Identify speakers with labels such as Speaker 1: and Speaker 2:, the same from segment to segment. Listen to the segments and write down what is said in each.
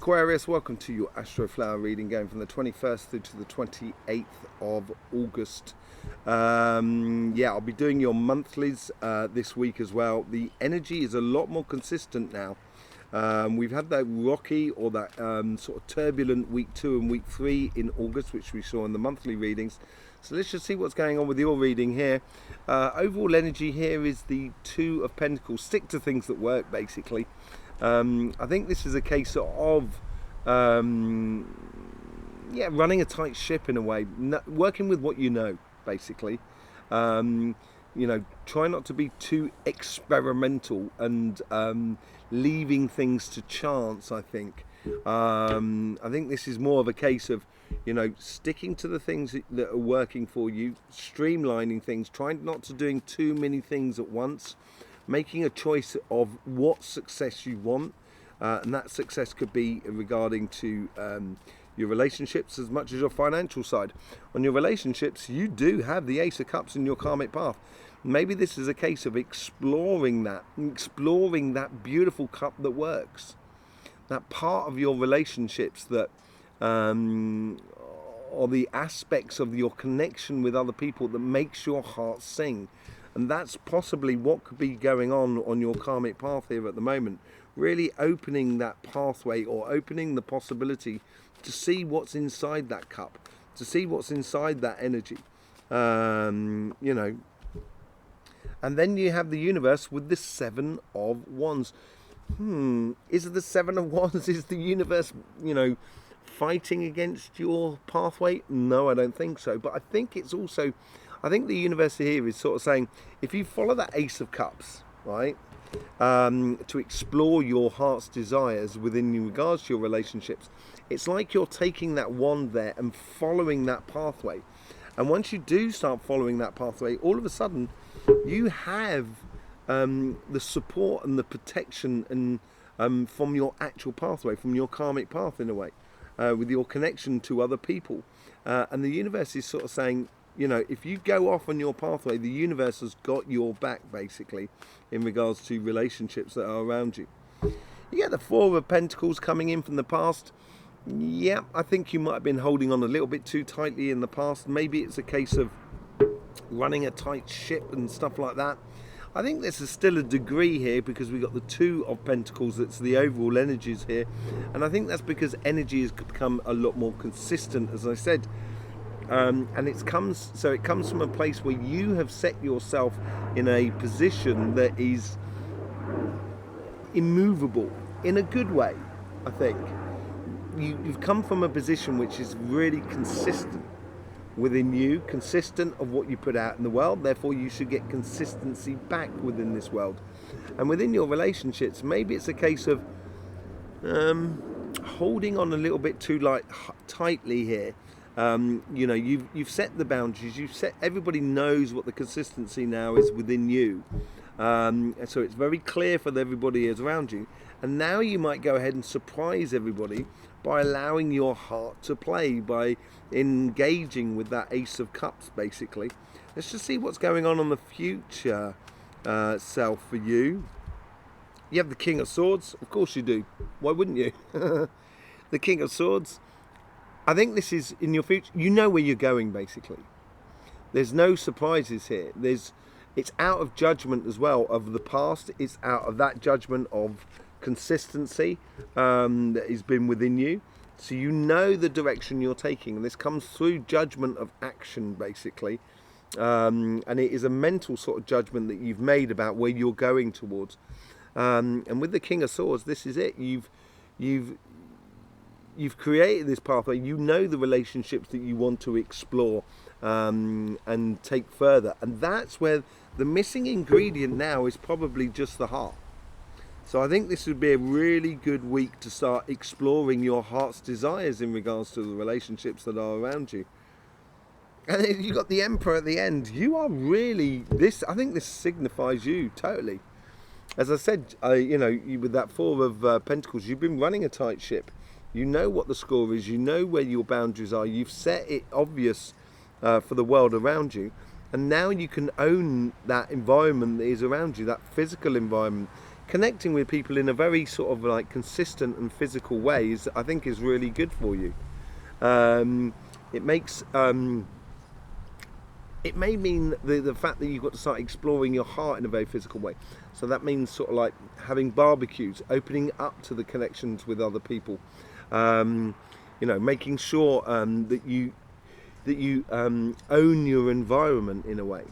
Speaker 1: Aquarius, welcome to your Astroflower reading going from the 21st through to the 28th of August. I'll be doing your monthlies this week as well. The energy is a lot more consistent now. We've had that rocky or that sort of turbulent week 2 and week 3 in August, which we saw in the monthly readings. So let's just see what's going on with your reading here. Overall energy here is the 2 of Pentacles. Stick to things that work, basically. I think this is a case of running a tight ship in a way, working with what you know, basically. Try not to be too experimental and leaving things to chance. I think this is more of a case of sticking to the things that are working for you, streamlining things, trying not to doing too many things at once, making a choice of what success you want, and that success could be regarding to your relationships as much as your financial side. On your relationships, you do have the Ace of Cups in your karmic path. Maybe this is a case of exploring that beautiful cup that works, that part of your relationships that are the aspects of your connection with other people that makes your heart sing. And that's possibly what could be going on your karmic path here at the moment. Really opening that pathway or opening the possibility to see what's inside that cup, to see what's inside that energy. And then you have the universe with the 7 of Wands. Is it the 7 of Wands? Is the universe, fighting against your pathway? No, I don't think so. But I think it's also... I think the universe here is sort of saying, if you follow that Ace of Cups, right, to explore your heart's desires within regards to your relationships, it's like you're taking that wand there and following that pathway. And once you do start following that pathway, all of a sudden, you have the support and the protection and from your actual pathway, from your karmic path in a way, with your connection to other people. And the universe is sort of saying, if you go off on your pathway, the universe has got your back, basically, in regards to relationships that are around you. You get the 4 of Pentacles coming in from the past. Yeah, I think you might have been holding on a little bit too tightly in the past. Maybe it's a case of running a tight ship and stuff like that. I think this is still a degree here because we've got the 2 of Pentacles. That's the overall energies here. And I think that's because energy has become a lot more consistent, as I said. And it comes from a place where you have set yourself in a position that is immovable in a good way. I think you've come from a position which is really consistent within you, consistent of what you put out in the world. Therefore you should get consistency back within this world. And within your relationships, maybe it's a case of holding on a little bit too tightly here. You've set the boundaries. Everybody knows what the consistency now is within you, and so it's very clear for everybody is around you. And now you might go ahead and surprise everybody by allowing your heart to play, by engaging with that Ace of Cups. Basically, let's just see what's going on the future self for you. You have the King of Swords. Of course you do. Why wouldn't you? The King of Swords. I think this is in your future. You know where you're going, basically. There's no surprises here. It's out of judgment as well of the past. It's out of that judgment of consistency that has been within you. So you know the direction you're taking. And this comes through judgment of action, basically. And it is a mental sort of judgment that you've made about where you're going towards. And with the King of Swords, this is it. You've created this pathway. You know the relationships that you want to explore and take further. And that's where the missing ingredient now is probably just the heart. So I think this would be a really good week to start exploring your heart's desires in regards to the relationships that are around you. And then you've got the Emperor at the end. You are really I think this signifies you totally. As I said, with that 4 of Pentacles, you've been running a tight ship. You know what the score is. You know where your boundaries are. You've set it obvious for the world around you. And now you can own that environment that is around you, that physical environment. connecting with people in a very sort of like consistent and physical way is, I think, is really good for you. It makes it may mean the fact that you've got to start exploring your heart in a very physical way. So that means sort of like having barbecues, opening up to the connections with other people, you know, making sure that you own your environment in a way,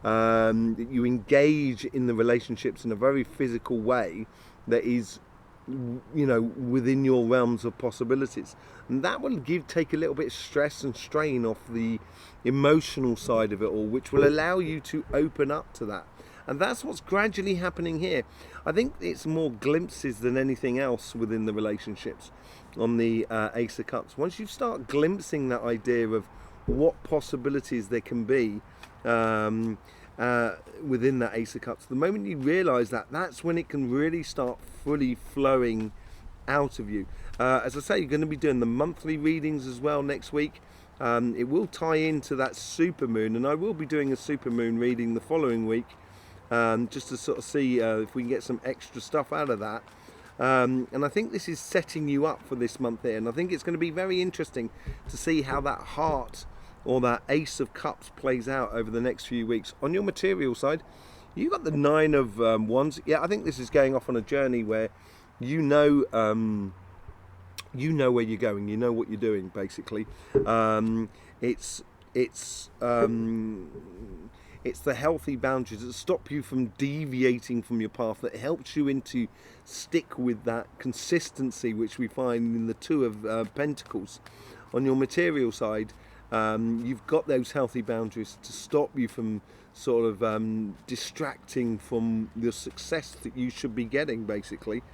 Speaker 1: that you engage in the relationships in a very physical way that is, you know, within your realms of possibilities, and that will take a little bit of stress and strain off the emotional side of it all, which will allow you to open up to that. And that's what's gradually happening here. I think it's more glimpses than anything else within the relationships on the Ace of Cups. Once you start glimpsing that idea of what possibilities there can be within that Ace of Cups, the moment you realise that, that's when it can really start fully flowing out of you. As I say, you're going to be doing the monthly readings as well next week. It will tie into that supermoon, and I will be doing a supermoon reading the following week, just to sort of see if we can get some extra stuff out of that. And I think this is setting you up for this month here, and I think it's going to be very interesting to see how that heart or that Ace of Cups plays out over the next few weeks. On your material side, you got the Nine of Wands. Yeah, I think this is going off on a journey where you know where you're going, you know what you're doing, basically. It's the healthy boundaries that stop you from deviating from your path, that helps you into stick with that consistency which we find in the Two of Pentacles. On your material side, you've got those healthy boundaries to stop you from sort of distracting from the success that you should be getting, basically.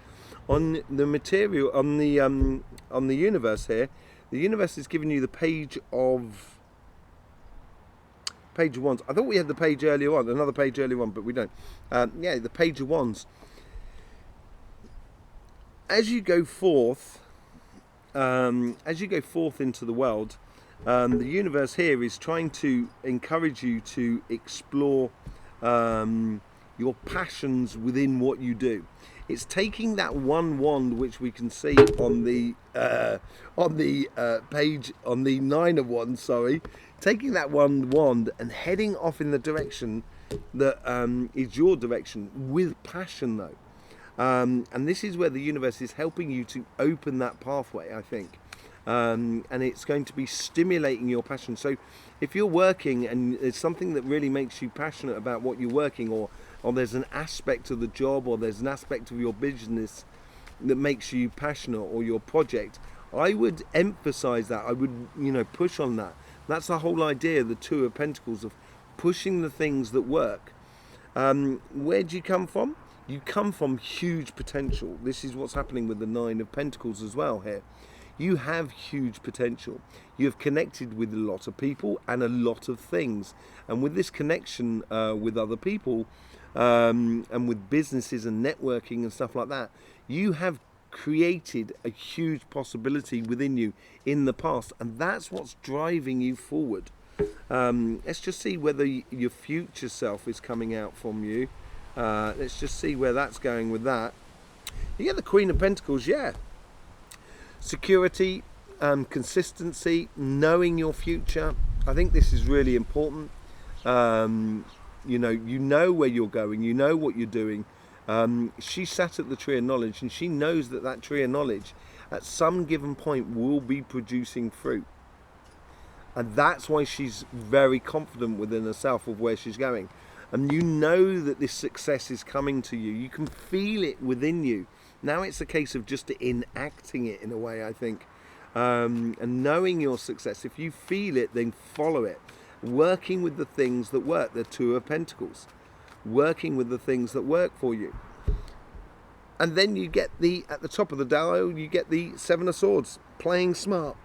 Speaker 1: On the material, on the universe here, the universe is giving you the Page of Wands. I thought we had the page earlier on, another page earlier on, but we don't. Yeah, the Page of Wands. As you go forth into the world, the universe here is trying to encourage you to explore your passions within what you do. It's taking that one wand, which we can see on the page, on the Nine of Wands, sorry, taking that one wand and heading off in the direction that is your direction, with passion though. And this is where the universe is helping you to open that pathway, I think. And it's going to be stimulating your passion. So if you're working and it's something that really makes you passionate about what you're working, or there's an aspect of the job, or there's an aspect of your business that makes you passionate, or your project, I would emphasize that. I would, you know, push on that. That's the whole idea, the Two of Pentacles, of pushing the things that work. Where do you come from? You come from huge potential. This is what's happening with the Nine of Pentacles as well here. You have huge potential. You have connected with a lot of people and a lot of things. And with this connection with other people, and with businesses and networking and stuff like that, you have created a huge possibility within you in the past, and that's what's driving you forward. Let's just see whether your future self is coming out from you. Let's just see where that's going with that. You get the Queen of Pentacles. Yeah, security, consistency, knowing your future. I think this is really important. You know where you're going, you know what you're doing. She sat at the Tree of Knowledge, and she knows that that Tree of Knowledge at some given point will be producing fruit. And that's why she's very confident within herself of where she's going. And you know that this success is coming to you. You can feel it within you. Now it's a case of just enacting it in a way, I think. And knowing your success. If you feel it, then follow it. Working with the things that work, the Two of Pentacles. Working with the things that work for you. And then you get at the top of the dial, you get the Seven of Swords, playing smart.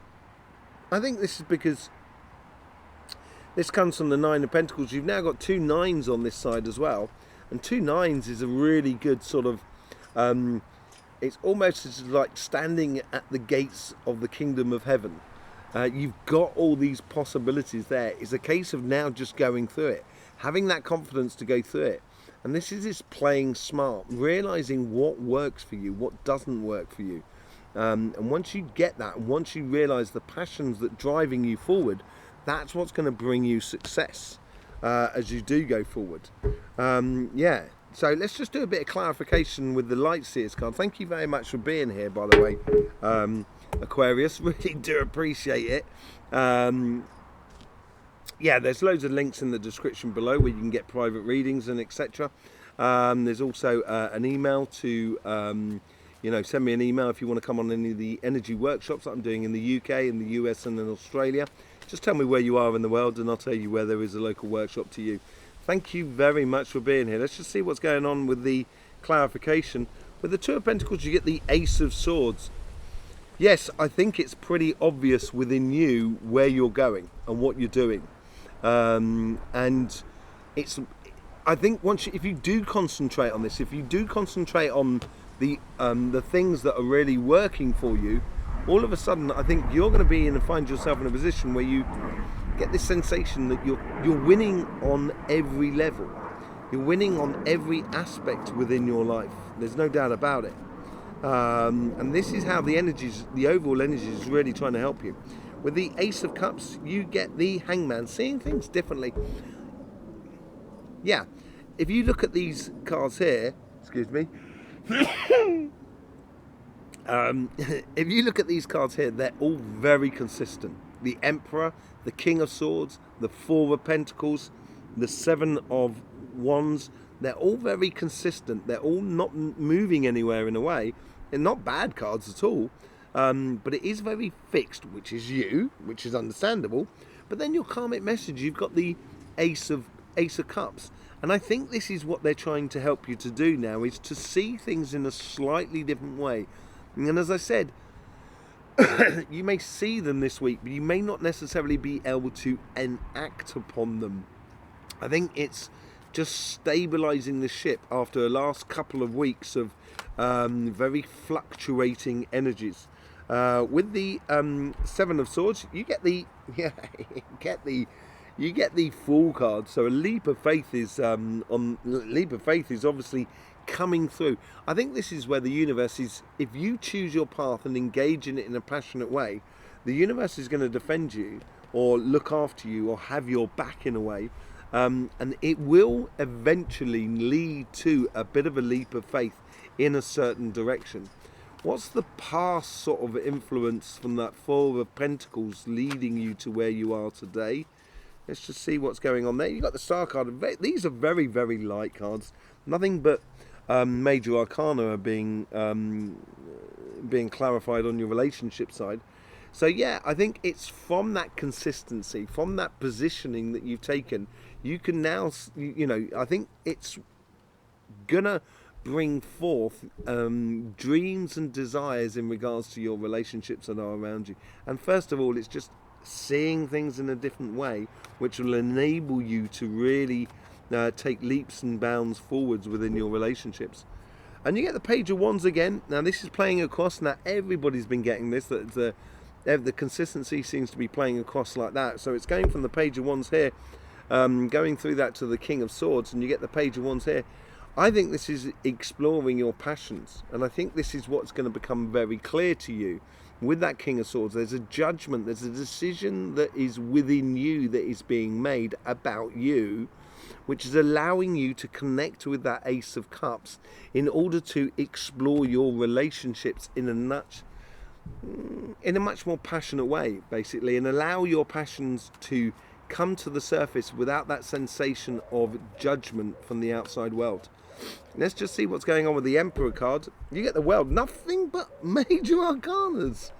Speaker 1: I think this is because this comes from the Nine of Pentacles. You've now got two nines on this side as well. And two nines is a really good sort of, it's almost like standing at the gates of the kingdom of heaven. You've got all these possibilities there. It's a case of now just going through it, having that confidence to go through it, And this is this playing smart, realizing what works for you, what doesn't work for you. And once you get that, and once you realize the passions that driving you forward, that's what's going to bring you success as you do go forward. Yeah. So let's just do a bit of clarification with the Light Seers card. Thank you very much for being here, by the way, Aquarius. Really do appreciate it. Yeah, there's loads of links in the description below where you can get private readings and etc. There's also an email to, send me an email if you want to come on any of the energy workshops that I'm doing in the UK, in the US and in Australia. Just tell me where you are in the world and I'll tell you where there is a local workshop to you. Thank you very much for being here. Let's just see what's going on with the clarification. With the Two of Pentacles, you get the Ace of Swords. Yes, I think it's pretty obvious within you where you're going and what you're doing. And it's, I think if you do concentrate on this, if you do concentrate on the things that are really working for you, all of a sudden I think you're going to be in and find yourself in a position where you get this sensation that you're winning on every level. You're winning on every aspect within your life. There's no doubt about it. And this is how the overall energy is really trying to help you. With the Ace of Cups, you get the Hangman, seeing things differently. Yeah, if you look at these cards here, excuse me. If you look at these cards here, they're all very consistent. The Emperor, the King of Swords, the Four of Pentacles, the Seven of Wands, they're all very consistent. They're all not moving anywhere in a way. They're not bad cards at all, but it is very fixed, which is you, which is understandable. But then your karmic message, you've got the Ace of Cups. And I think this is what they're trying to help you to do now, is to see things in a slightly different way. And as I said, you may see them this week, but you may not necessarily be able to enact upon them. I think it's just stabilizing the ship after the last couple of weeks of very fluctuating energies. With the Seven of Swords, you get the you get the Fool card. So a leap of faith is obviously coming through. I think this is where the universe is, if you choose your path and engage in it in a passionate way, the universe is going to defend you or look after you or have your back in a way, and it will eventually lead to a bit of a leap of faith in a certain direction. What's the past sort of influence from that Four of Pentacles leading you to where you are today? Let's just see what's going on there. You've got the Star card. These are very, very light cards. Nothing but major arcana are being clarified on your relationship side. So yeah, I think it's from that consistency, from that positioning that you've taken, you can now, I think it's gonna bring forth dreams and desires in regards to your relationships that are around you. And first of all, it's just seeing things in a different way, which will enable you to really take leaps and bounds forwards within your relationships. And you get the Page of Wands again. Now this is playing across. Now everybody's been getting this, that the consistency seems to be playing across like that. So it's going from the Page of Wands here, going through that to the King of Swords, and you get the Page of Wands here. I think this is exploring your passions, and I think this is what's going to become very clear to you. With that King of Swords, there's a judgment, there's a decision that is within you that is being made about you, which is allowing you to connect with that Ace of Cups in order to explore your relationships in a much more passionate way, basically, and allow your passions to come to the surface without that sensation of judgment from the outside world. Let's just see what's going on with the Emperor card. You get the World, nothing but major arcanas.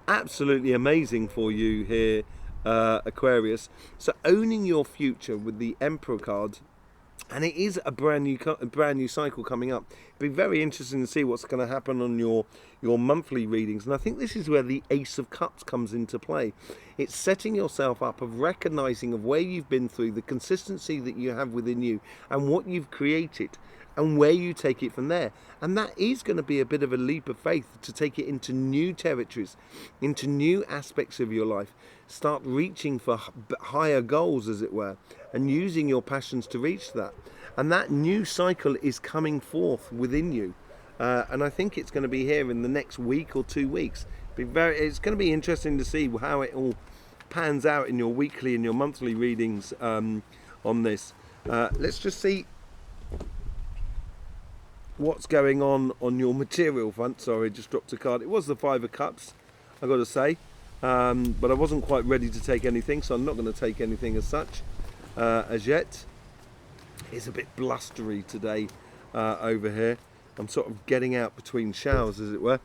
Speaker 1: Absolutely amazing for you here, Aquarius. So owning your future with the Emperor card, and it is a brand new cycle coming up. It'll be very interesting to see what's going to happen on your monthly readings. And I think this is where the Ace of Cups comes into play. It's setting yourself up, of recognizing of where you've been through, the consistency that you have within you, and what you've created. and where you take it from there. And that is going to be a bit of a leap of faith to take it into new territories, into new aspects of your life. Start reaching for higher goals, as it were, and using your passions to reach that. And that new cycle is coming forth within you. And I think it's going to be here in the next week or 2 weeks. It's going to be interesting to see how it all pans out in your weekly and your monthly readings on this. Let's just see what's going on your material front. Sorry, just dropped a card. It was the Five of Cups, I got to say, but I wasn't quite ready to take anything, so I'm not going to take anything as such as yet. It's a bit blustery today over here. I'm sort of getting out between showers, as it were.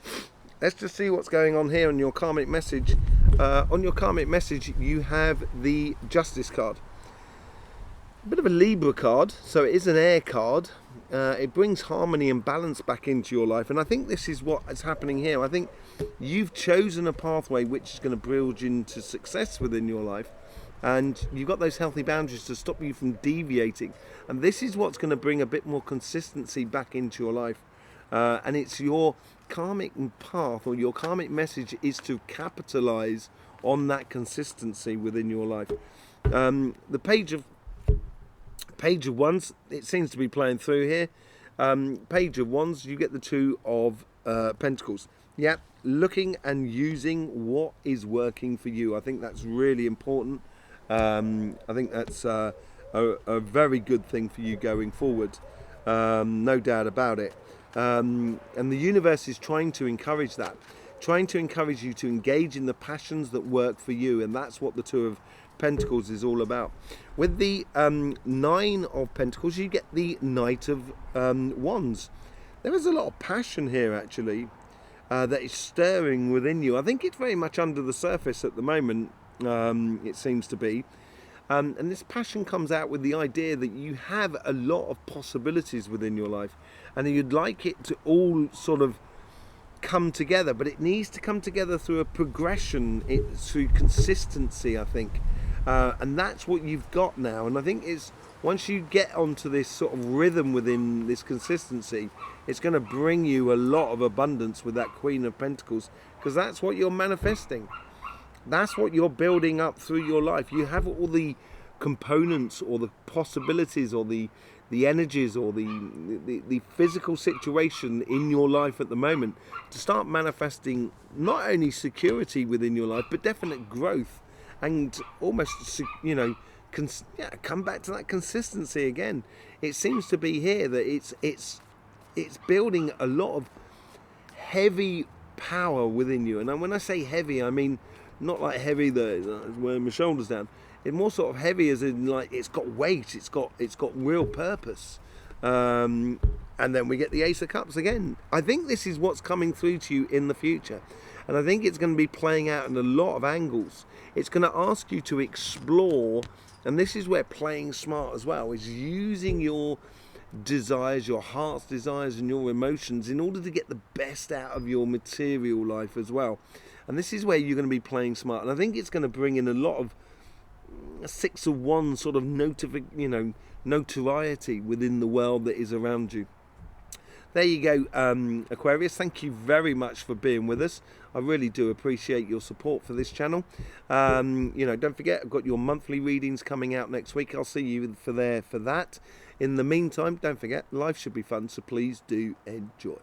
Speaker 1: Let's just see what's going on here on your karmic message. On your karmic message, you have the Justice card. A bit of a Libra card, so it is an air card. It brings harmony and balance back into your life, and I think this is what is happening here. I think you've chosen a pathway which is going to build you into success within your life, and you've got those healthy boundaries to stop you from deviating, and this is what's going to bring a bit more consistency back into your life. And it's your karmic path, or your karmic message is to capitalize on that consistency within your life. The Page of Wands, it seems to be playing through here. Page of Wands, you get the Two of Pentacles. Yeah, looking and using what is working for you. I think that's really important. I think that's a very good thing for you going forward. No doubt about it. And the universe is trying to encourage that, trying to encourage you to engage in the passions that work for you, and that's what the Two of Pentacles is all about. With the Nine of Pentacles, you get the Knight of Wands. There is a lot of passion here, actually, that is stirring within you. I think it's very much under the surface at the moment, it seems to be. And this passion comes out with the idea that you have a lot of possibilities within your life, and you'd like it to all sort of come together, but it needs to come together through a progression, through consistency, I think. And that's what you've got now. And I think it's once you get onto this sort of rhythm within this consistency, it's going to bring you a lot of abundance with that Queen of Pentacles, because that's what you're manifesting. That's what you're building up through your life. You have all the components, or the possibilities, or the energies, or the physical situation in your life at the moment to start manifesting not only security within your life, but definite growth, and almost, you know, come back to that consistency again. It seems to be here that it's building a lot of heavy power within you. And when I say heavy, I mean not like heavy that wearing my shoulders down. It's more sort of heavy as in like it's got weight, it's got real purpose. And then we get the Ace of Cups again. I think this is what's coming through to you in the future. And I think it's going to be playing out in a lot of angles. It's going to ask you to explore, and this is where playing smart as well, is using your desires, your heart's desires and your emotions in order to get the best out of your material life as well. And this is where you're going to be playing smart. And I think it's going to bring in a lot of Six of Wands sort of notoriety within the world that is around you. There you go, Aquarius. Thank you very much for being with us. I really do appreciate your support for this channel. Don't forget, I've got your monthly readings coming out next week. I'll see you for that. In the meantime, don't forget, life should be fun, so please do enjoy.